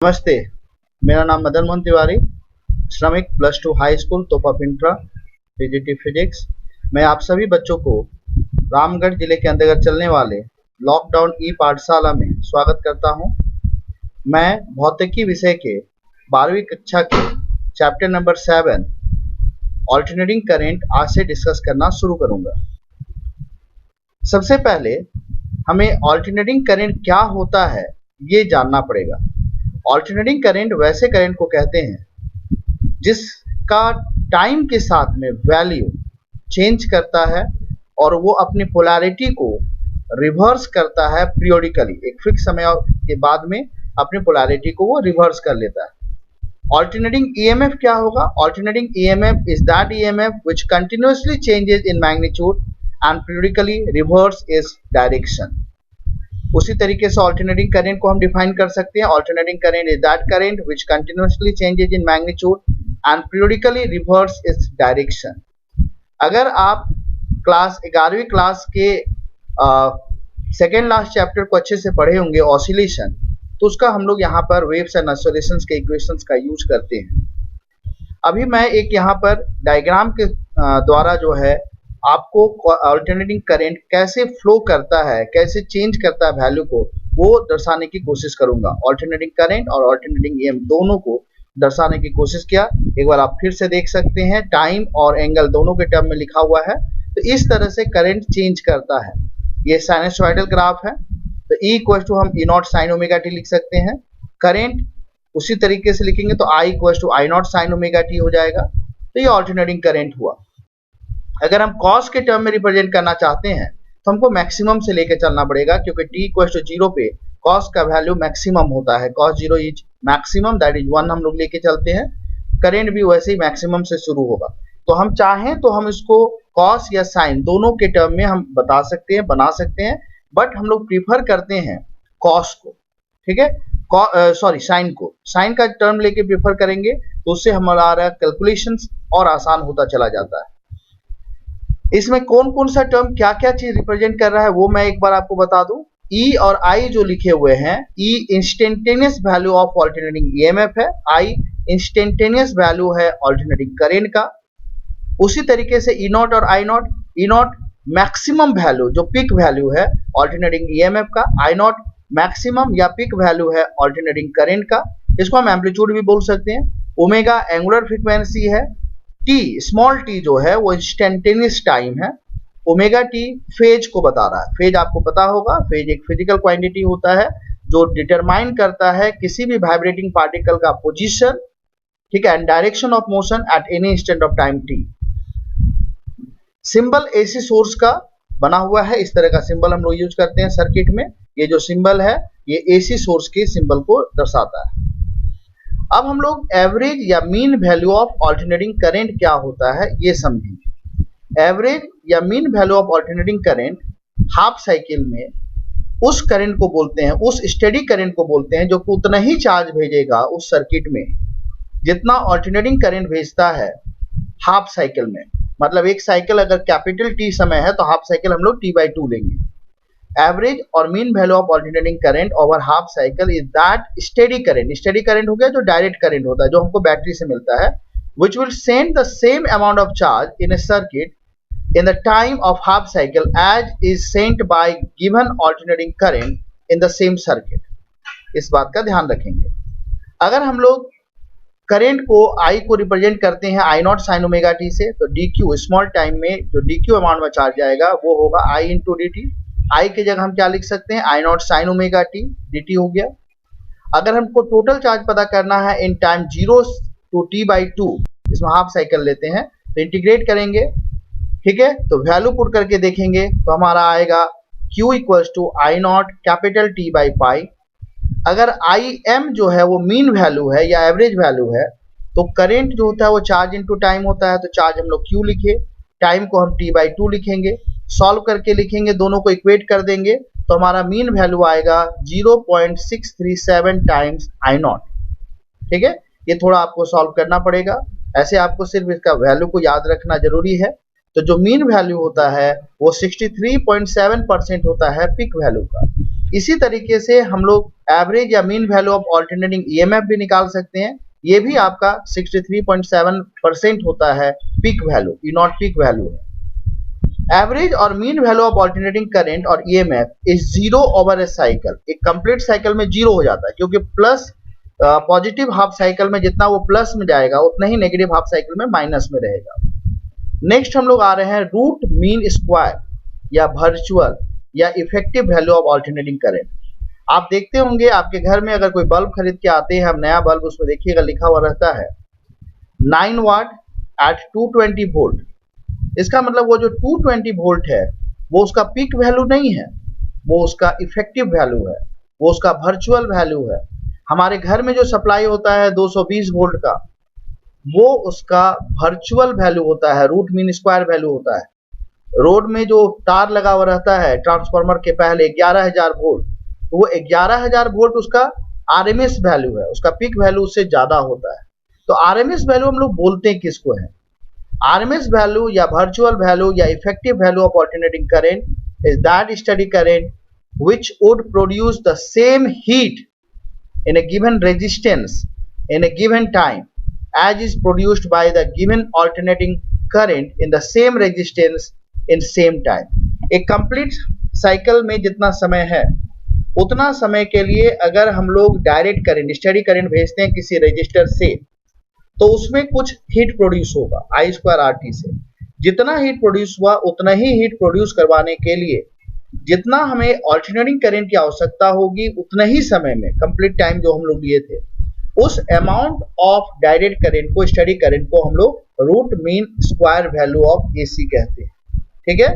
नमस्ते, मेरा नाम मदन मोहन तिवारी, श्रमिक +2 हाई स्कूल तोपा पिंपरा, पीजीटी फिजिक्स। मैं आप सभी बच्चों को रामगढ़ जिले के अंतर्गत चलने वाले लॉकडाउन ई पाठशाला में स्वागत करता हूं। मैं भौतिकी विषय के 12वीं कक्षा के चैप्टर नंबर 7 ऑल्टरनेटिंग करंट आज से डिस्कस करना शुरू करूंगा। सबसे पहले हमें ऑल्टरनेटिंग करंट क्या होता है ये जानना पड़ेगा। ऑल्टरनेटिंग करंट वैसे करंट को कहते हैं जिसका टाइम के साथ में वैल्यू चेंज करता है और वो अपनी पोलैरिटी को रिवर्स करता है पीरियोडिकली, एक फिक्स समय के बाद में अपनी पोलैरिटी को वो रिवर्स कर लेता है। ऑल्टरनेटिंग ईएमएफ क्या होगा? Alternating EMF is that EMF which continuously changes in magnitude and periodically reverse its direction. उसी तरीके से ऑल्टरनेटिंग करंट को हम डिफाइन कर सकते हैं। Alternating current is that current which continuously changes in magnitude and periodically reverse its direction. अगर आप क्लास 11वीं क्लास के सेकेंड लास्ट चैप्टर को अच्छे से पढ़े होंगे ऑसिलेशन, तो उसका हम लोग यहाँ पर वेव्स एंड ऑसिलेशंस के इक्वेशंस का यूज करते हैं। अभी मैं एक यहाँ पर डायग्राम के द्वारा जो है आपको ऑल्टरनेटिंग करंट कैसे फ्लो करता है, कैसे चेंज करता है वैल्यू को, वो दर्शाने की कोशिश करूंगा। ऑल्टरनेटिंग करंट और ऑल्टरनेटिंग ईएम दोनों को दर्शाने की कोशिश किया। एक बार आप फिर से देख सकते हैं, टाइम और एंगल दोनों के टर्म में लिखा हुआ है। तो इस तरह से करंट चेंज करता है। ये साइनसॉइडल ग्राफ है, तो E इक्वल टू हम E0 साइन ओमेगा टी लिख सकते हैं। करंट उसी तरीके से लिखेंगे तो I equal to I0 sine omega t हो जाएगा। तो ये ऑल्टरनेटिंग करंट हुआ। अगर हम कॉस के टर्म में रिप्रेजेंट करना चाहते हैं तो हमको मैक्सिमम से लेकर चलना पड़ेगा, क्योंकि t इक्वल टू 0 पे कॉस का वैल्यू मैक्सिमम होता है। Cos 0 is maximum, that is 1 हम लोग लेके चलते हैं। करंट भी वैसे ही मैक्सिमम से शुरू होगा। तो हम चाहें तो हम इसको कॉस या साइन दोनों के टर्म में हम बता सकते हैं, बना सकते हैं, बट हम लोग प्रीफर करते हैं कॉस को, ठीक है, सॉरी साइन को। साइन का टर्म लेके प्रीफर करेंगे तो उससे हमारा कैलकुलेशंस और आसान होता चला जाता है। इसमें कौन कौन सा टर्म क्या क्या चीज रिप्रेजेंट कर रहा है वो मैं एक बार आपको बता दूं। E और I जो लिखे हुए हैं, E instantaneous value of alternating EMF है, I इंस्टेंटेनियस वैल्यू है ऑल्टरनेटिंग करंट का। उसी तरीके से E0 और I0, E0 मैक्सिमम वैल्यू जो पिक वैल्यू है ऑल्टरनेटिंग ईएमएफ का, I0 मैक्सिमम या पिक वैल्यू है ऑल्टरनेटिंग करंट का। इसको हम एम्पलीट्यूड भी बोल सकते हैं। ओमेगा एंगुलर फ्रीक्वेंसी है, T स्मॉल t जो है वो इंस्टेंटेनियस टाइम है, ओमेगा t फेज को बता रहा है। फेज आपको पता होगा, फेज एक फिजिकल क्वांटिटी होता है जो डिटरमाइन करता है किसी भी वाइब्रेटिंग पार्टिकल का पोजीशन, ठीक है, and direction of motion at any instant of time t। Symbol AC source का बना हुआ है, इस तरह का सिंबल हम लोग यूज करते हैं सर्किट में। ये जो सिंबल है ये एसी सोर्स के सिंबल को दर्शाता है। अब हम लोग एवरेज या mean value of alternating current क्या होता है ये समझेंगे। एवरेज या mean value of alternating current half cycle में उस करंट को बोलते हैं, उस स्टेडी करंट को बोलते हैं जो उतना ही चार्ज भेजेगा उस सर्किट में जितना ऑल्टरनेटिंग करंट भेजता है हाफ साइकिल में। मतलब एक साइकिल अगर कैपिटल T समय है तो हाफ साइकिल हम लोग T/2 लेंगे। एवरेज और mean value of alternating current over half cycle is that steady current. Steady current हो गया जो डायरेक्ट करंट होता है, जो हमको बैटरी से मिलता है, which will send the same amount of charge in a circuit in the time of half cycle as is sent by given alternating current in the same circuit। इस बात का ध्यान रखेंगे। अगर हम लोग करंट को I को रिप्रेजेंट करते हैं I0 साइन ओमेगा टी से, तो dq स्मॉल टाइम में जो dq अमाउंट में चार्ज जाएगा वो होगा I इंटू dt। I की जगह हम क्या लिख सकते हैं, I0 sine omega T dt हो गया। अगर हमको टोटल चार्ज पता करना है इन टाइम 0 टू T/2, इसमें हाफ साइकिल लेते हैं तो इंटीग्रेट करेंगे, ठीक है, तो वैल्यू पुट करके देखेंगे तो हमारा आएगा Q equals to I0 capital T/पाई। अगर Im जो है वो मीन वैल्यू है या एवरेज वैल्यू है, तो करंट जो होता है वो चार्ज इनटू टाइम होता है, तो चार्ज हम लोग Q लिखे, टाइम को हम T/2 लिखेंगे, सॉल्व करके लिखेंगे, दोनों को इक्वेट कर देंगे तो हमारा मीन वैल्यू आएगा 0.637 टाइम्स I0, ठीक है। ये थोड़ा आपको सॉल्व करना पड़ेगा, ऐसे आपको सिर्फ इसका वैल्यू को याद रखना जरूरी है। तो जो मीन वैल्यू होता है वो 63.7% होता है पिक वैल्यू का। इसी तरीके से हम लोग एवरेज या mean value of alternating EMF भी निकाल सकते हैं। ये भी आपका 63.7% होता है peak value, E not peak value है। एवरेज और mean value of alternating current और EMF is zero over a cycle. एक कंप्लीट साइकिल में जीरो हो जाता है, क्योंकि प्लस पॉजिटिव हाफ साइकिल में जितना वो प्लस में जाएगा उतना ही नेगेटिव हाफ साइकिल में माइनस में रहेगा। नेक्स्ट हम लोग आ रहे हैं रूट मीन स्क्वायर या वर्चुअल या effective value of alternating current. आप देखते होंगे आपके घर में अगर कोई बल्ब खरीद के आते हैं, हम नया बल्ब, उसमें देखिएगा लिखा हुआ रहता है 9 वाट एट 220 वोल्ट। इसका मतलब वो जो 220 वोल्ट है वो उसका पीक वैल्यू नहीं है, वो उसका इफेक्टिव वैल्यू है, वो उसका वर्चुअल वैल्यू है। हमारे घर में जो सप्लाई होता है 220 वोल्ट का, वो उसका वर्चुअल वैल्यू होता है, रूट मीन स्क्वायर वैल्यू होता है। रोड में जो तार लगा हुआ रहता है ट्रांसफार्मर के पहले 11,000 वोल्ट, तो वो 11,000 वोल्ट उसका आरएमएस वैल्यू है, उसका पीक वैल्यू उससे ज्यादा होता है। तो आरएमएस वैल्यू हम लोग बोलते हैं किसको है? RMS value या virtual value या effective value of alternating current is that steady current which would produce the same heat in a given resistance in a given time as is produced by the given alternating current in the same resistance in same time। एक complete cycle में जितना समय है उतना समय के लिए अगर हम लोग डायरेक्ट करंट, स्टेडी करंट भेजते हैं किसी रजिस्टर से, तो उसमें कुछ हीट प्रोड्यूस होगा आई स्क्वायर आर टी से। जितना हीट प्रोड्यूस हुआ उतना ही हीट प्रोड्यूस करवाने के लिए जितना हमें ऑल्टरनेटिंग करंट की आवश्यकता होगी उतना ही समय में, कंप्लीट टाइम जो हम लोग लिए थे, उस अमाउंट ऑफ डायरेक्ट करंट को, स्टेडी करंट को हम लोग root mean square value of AC कहते हैं। ठीक है,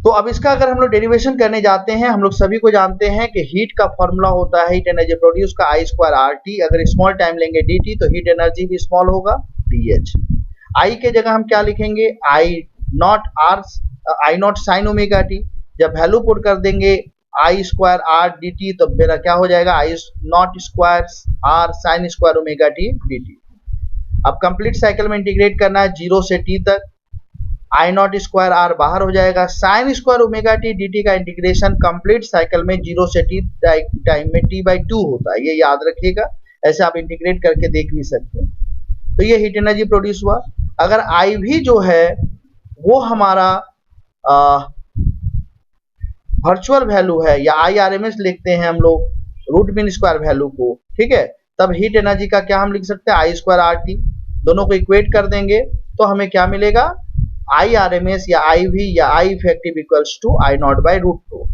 तो अब इसका अगर हम लोग डेरिवेशन करने जाते हैं, हम लोग सभी को जानते हैं कि हीट का फॉर्मूला होता है हीट एनर्जी प्रोड्यूस का आई स्क्वायर आर टी। अगर स्मॉल टाइम लेंगे डी टी तो हीट एनर्जी भी स्मॉल होगा डी एच। आई के जगह हम क्या लिखेंगे? I not sine omega T. जब वैल्यू पुट कर देंगे I square R D T तो मेरा क्या हो जाएगा? I not square R sine square omega T D T. अब कंप्लीट साइकिल में इंटीग्रेट करना है 0 से t तक, आई नॉट स्क्वायर आर बाहर हो जाएगा, sign square omega T D T का इंटीग्रेशन कंप्लीट साइकिल में 0 से t टाइम में t/2 होता है, ये याद रखिएगा। ऐसे आप इंटीग्रेट करके देख भी सकते हैं। तो ये हीट एनर्जी प्रोड्यूस हुआ। अगर आई भी जो है वो हमारा वर्चुअल वैल्यू है या आई आर एम एस लिखते हैं हम लोग रूट मीन स्क्वायर वैल्यू को, ठीक है, तब हीट एनर्जी का क्या हम लिख सकते हैं? आई स्क्वायर आर टी। दोनों को इक्वेट कर देंगे तो हमें क्या मिलेगा? आई आर एम एस या आई वी या I effective equals to I not by root two.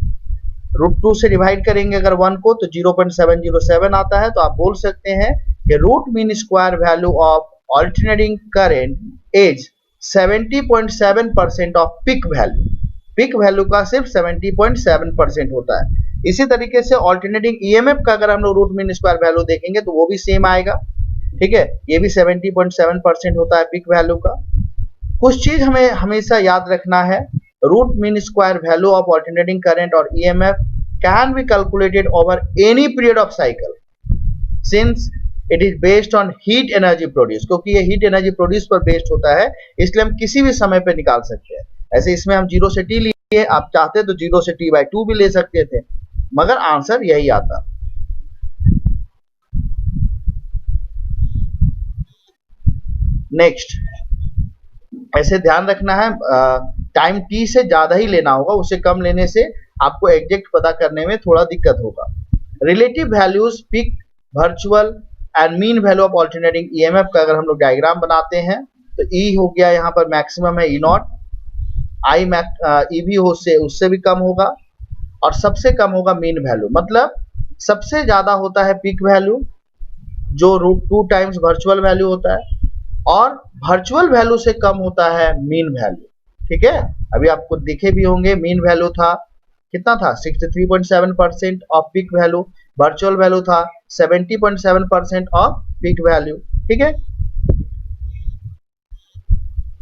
Root two से डिवाइड करेंगे अगर 1 को तो 0.707 आता है। तो आप बोल सकते हैं कि root mean square value of alternating current is 70.7% of peak value. Peak value का सिर्फ 70.7% होता है। इसी तरीके से ऑल्टरनेटिंग ईएमएफ का अगर हम लोग रूट मीन स्क्वायर वैल्यू देखेंगे तो वो भी सेम आएगा, ठीक है, ये भी 70.7% होता है पीक वैल्यू का। कुछ चीज हमें हमेशा याद रखना है, root mean square value of alternating current और EMF can be calculated over any period of cycle since it is based on heat energy produce. क्योंकि ये हीट एनर्जी प्रोड्यूस पर बेस्ड होता है, इसलिए हम किसी भी समय पे निकाल सकते हैं। ऐसे इसमें हम 0 से t लिए, आप चाहते तो 0 से t/2 भी ले सकते थे, मगर आंसर यही आता। नेक्स्ट, ऐसे ध्यान रखना है, टाइम t से ज्यादा ही लेना होगा, उससे कम लेने से आपको एग्जैक्ट पता करने में थोड़ा दिक्कत होगा। Relative values peak, virtual and mean value of alternating EMF का अगर हम लोग डायग्राम बनाते हैं तो E हो गया, यहाँ पर मैक्सिमम है E नॉट, आई ई भी हो उससे भी कम होगा और सबसे कम होगा मीन वैल्यू। मतलब सबसे ज्यादा होता है पीक वैल्यू जो रूट 2 टाइम्स वर्चुअल वैल्यू होता है, और वर्चुअल वैल्यू से कम होता है मीन वैल्यू। ठीक है, अभी आपको दिखे भी होंगे मीन वैल्यू था कितना था? 63.7% of peak value. Virtual value था 70.7% ऑफ पीक वैल्यू। ठीक है,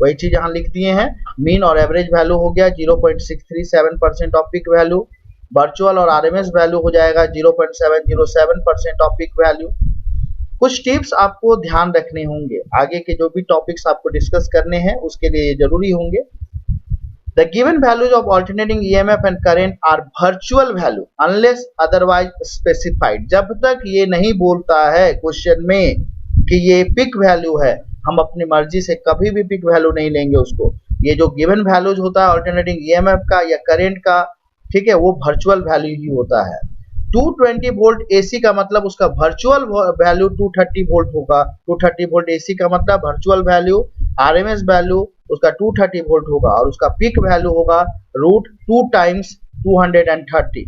वही चीज यहां लिख दिए हैं। मीन और एवरेज वैल्यू हो गया 0.637% ऑफ पीक वैल्यू। वर्चुअल और आरएमएस वैल्यू हो जाएगा 0.707% ऑफ पीक वैल्यू। कुछ टिप्स आपको ध्यान रखने होंगे, आगे के जो भी टॉपिक्स आपको डिस्कस करने हैं उसके लिए जरूरी होंगे। The given values of alternating EMF and current are virtual value unless otherwise specified. जब तक ये नहीं बोलता है क्वेश्चन में कि ये पिक वैल्यू है, हम अपनी मर्जी से कभी भी पिक वैल्यू नहीं लेंगे उसको। ये जो गिवन वैल्यूज होता है अल्टरनेटिंग ईएमएफ का या करंट का, ठीक है, वो वर्चुअल वैल्यू ही होता है। 220 वोल्ट एसी का मतलब उसका वर्चुअल वैल्यू 230 वोल्ट होगा। 230 वोल्ट एसी का मतलब वर्चुअल वैल्यू, आरएमएस वैल्यू उसका 230 वोल्ट होगा और उसका पीक वैल्यू होगा रूट 2 टाइम्स 230।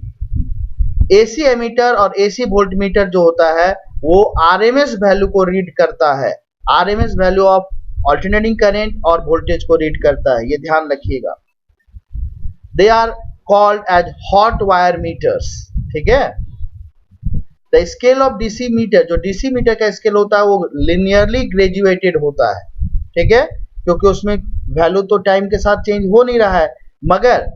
एसी एमीटर और एसी वोल्ट मीटर जो होता है वो आरएमएस वैल्यू को रीड करता है, RMS value of alternating current और वोल्टेज को रीड करता है, ये ध्यान रखिएगा। They are called as hot wire meters, ठीक है। The scale of DC meter, जो डीसी मीटर का स्केल होता है वो लिनियरली ग्रेजुएटेड होता है, ठीक है, क्योंकि उसमें वैल्यू तो टाइम के साथ चेंज हो नहीं रहा है। मगर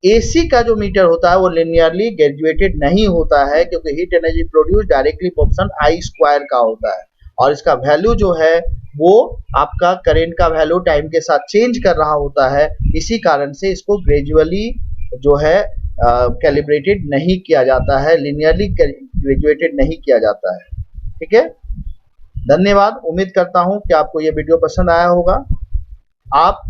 एसी का जो मीटर होता है वो लिनियरली ग्रेजुएटेड नहीं होता है, क्योंकि heat energy produce directly proportion I square का होता है और इसका वैल्यू जो है वो आपका करंट का वैल्यू टाइम के साथ चेंज कर रहा होता है। इसी कारण से इसको ग्रेजुअली जो है कैलिब्रेटेड नहीं किया जाता है, लिनियरली ग्रेजुएटेड नहीं किया जाता है, ठीक है। धन्यवाद। उम्मीद करता हूं कि आपको ये वीडियो पसंद आया होगा। आप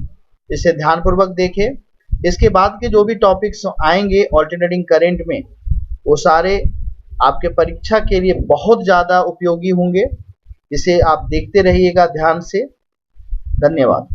इसे ध्यानपूर्वक देखें। इसके बाद के जो भी टॉपिक्स आएंगे अल्टरनेटिंग करंट में, वो सारे आपके परीक्षा के लिए बहुत ज़्यादा उपयोगी होंगे। इसे आप देखते रहिएगा ध्यान से। धन्यवाद।